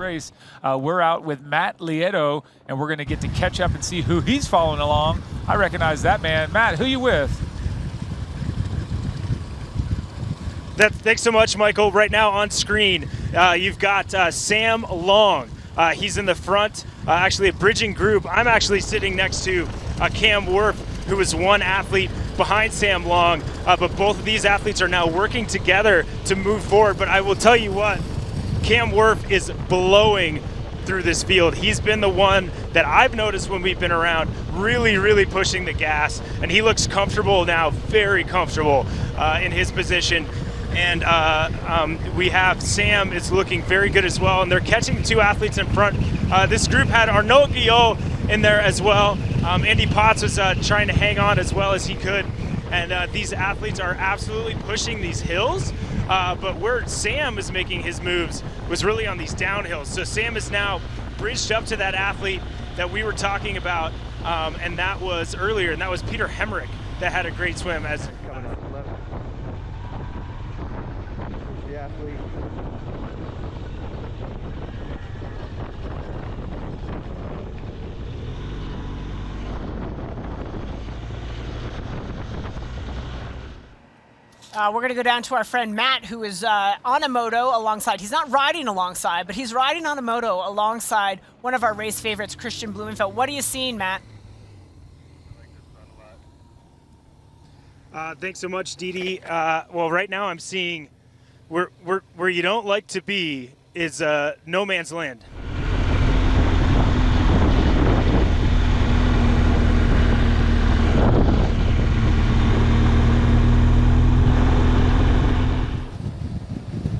race. We're out with Matt Lieto, and we're going to get to catch up and see who he's following along. I recognize that man. Matt, who you with? Thanks so much, Michael. Right now on screen, you've got Sam Long. He's in the front, actually a bridging group. I'm actually sitting next to Cam Worf, who is one athlete behind Sam Long, but both of these athletes are now working together to move forward. But I will tell you what, Cam Worf is blowing through this field. He's been the one that I've noticed when we've been around, really pushing the gas, and he looks comfortable now, very comfortable in his position. And we have Sam is looking very good as well, and they're catching two athletes in front. This group had Arnaud Guillot in there as well. Andy Potts was trying to hang on as well as he could, and these athletes are absolutely pushing these hills, but where Sam is making his moves was really on these downhills. So Sam is now bridged up to that athlete that we were talking about, and that was earlier, and that was Peter Hemrick that had a great swim as coming up left. The athlete. We're going to go down to our friend Matt, who is on a moto alongside. He's not riding alongside, but he's riding on a moto alongside one of our race favorites, Christian Blumenfeld. What are you seeing, Matt? Thanks so much, Didi. Well, right now I'm seeing where you don't like to be is no man's land.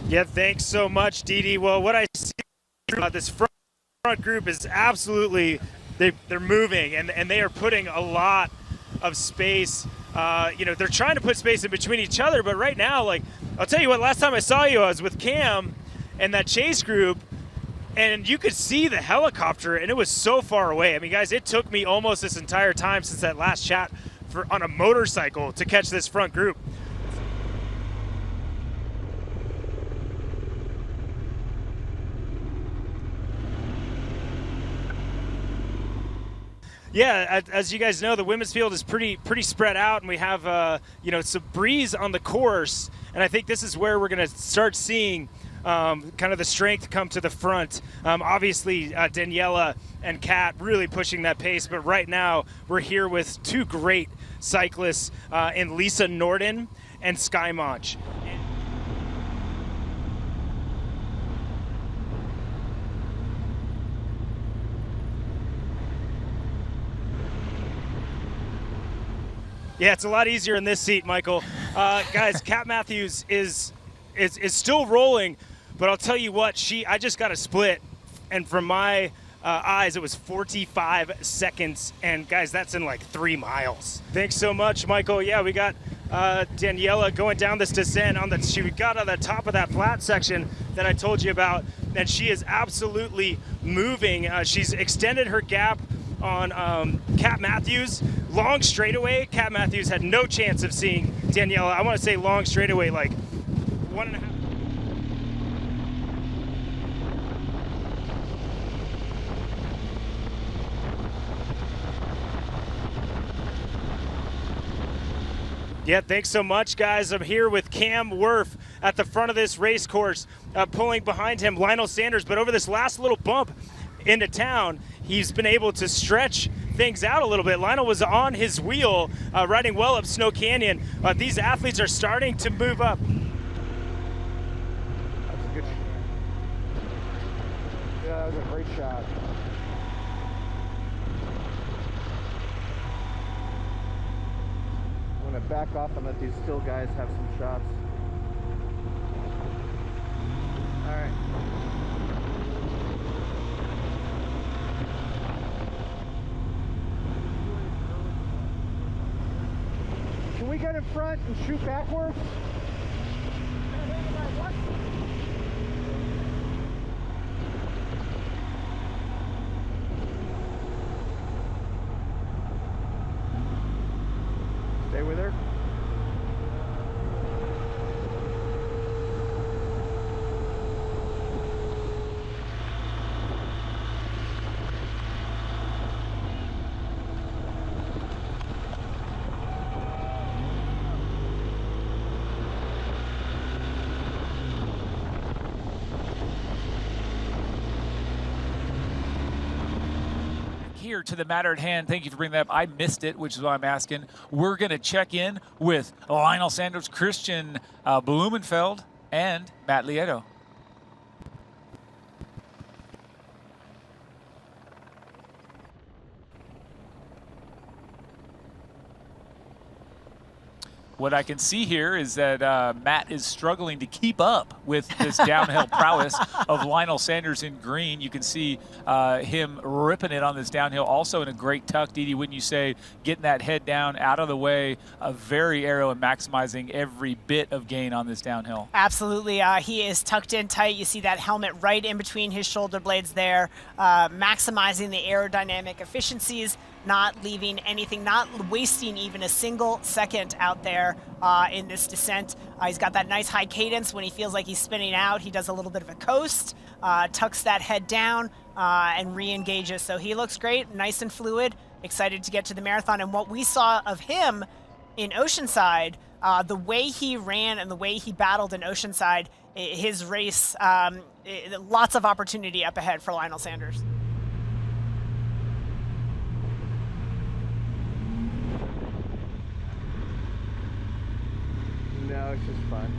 Yeah, thanks so much, Didi. Well, what I see this front group is absolutely, they're moving, and they are putting a lot of space. They're trying to put space in between each other, but right now, like, I'll tell you what, last time I saw you, I was with Cam and that chase group, and you could see the helicopter, and it was so far away. I mean, guys, it took me almost this entire time since that last chat on a motorcycle to catch this front group. Yeah, as you guys know, the women's field is pretty spread out, and we have some breeze on the course, and I think this is where we're going to start seeing kind of the strength come to the front. Obviously, Daniela and Kat really pushing that pace, but right now we're here with two great cyclists in Lisa Norden and Sky Monch. Yeah, it's a lot easier in this seat, Michael. Guys, Kat Matthews is still rolling, but I'll tell you what, I just got a split, and from my eyes, it was 45 seconds, and guys, that's in like 3 miles. Thanks so much, Michael. Yeah, we got Daniela going down this descent she got on the top of that flat section that I told you about, and she is absolutely moving. She's extended her gap on Kat Matthews. Long straightaway, Kat Matthews had no chance of seeing Daniela. I want to say long straightaway, like 1.5. Yeah, thanks so much, guys. I'm here with Cam Worf at the front of this race course, pulling behind him Lionel Sanders. But over this last little bump into town, he's been able to stretch things out a little bit. Lionel was on his wheel, riding well up Snow Canyon. These athletes are starting to move up. That's a good shot. Yeah, that was a great shot. I'm going to back off and let these still guys have some shots. All right. Can we get in front and shoot backwards? Stay with her. here to the matter at hand. Thank you for bringing that up. I missed it, which is why I'm asking. We're going to check in with Lionel Sanders, Christian Blumenfeld, and Matt Lieto. What I can see here is that Matt is struggling to keep up with this downhill prowess of Lionel Sanders in green. You can see him ripping it on this downhill. Also in a great tuck, Didi, wouldn't you say? Getting that head down, out of the way, very aero and maximizing every bit of gain on this downhill. Absolutely. He is tucked in tight. You see that helmet right in between his shoulder blades there, maximizing the aerodynamic efficiencies, not leaving anything, not wasting even a single second out there in this descent. He's got that nice high cadence. When he feels like he's spinning out, he does a little bit of a coast, tucks that head down, and re-engages. So he looks great, nice and fluid, excited to get to the marathon. And what we saw of him in Oceanside, the way he ran and the way he battled in Oceanside, his race, lots of opportunity up ahead for Lionel Sanders. No, it's just fun.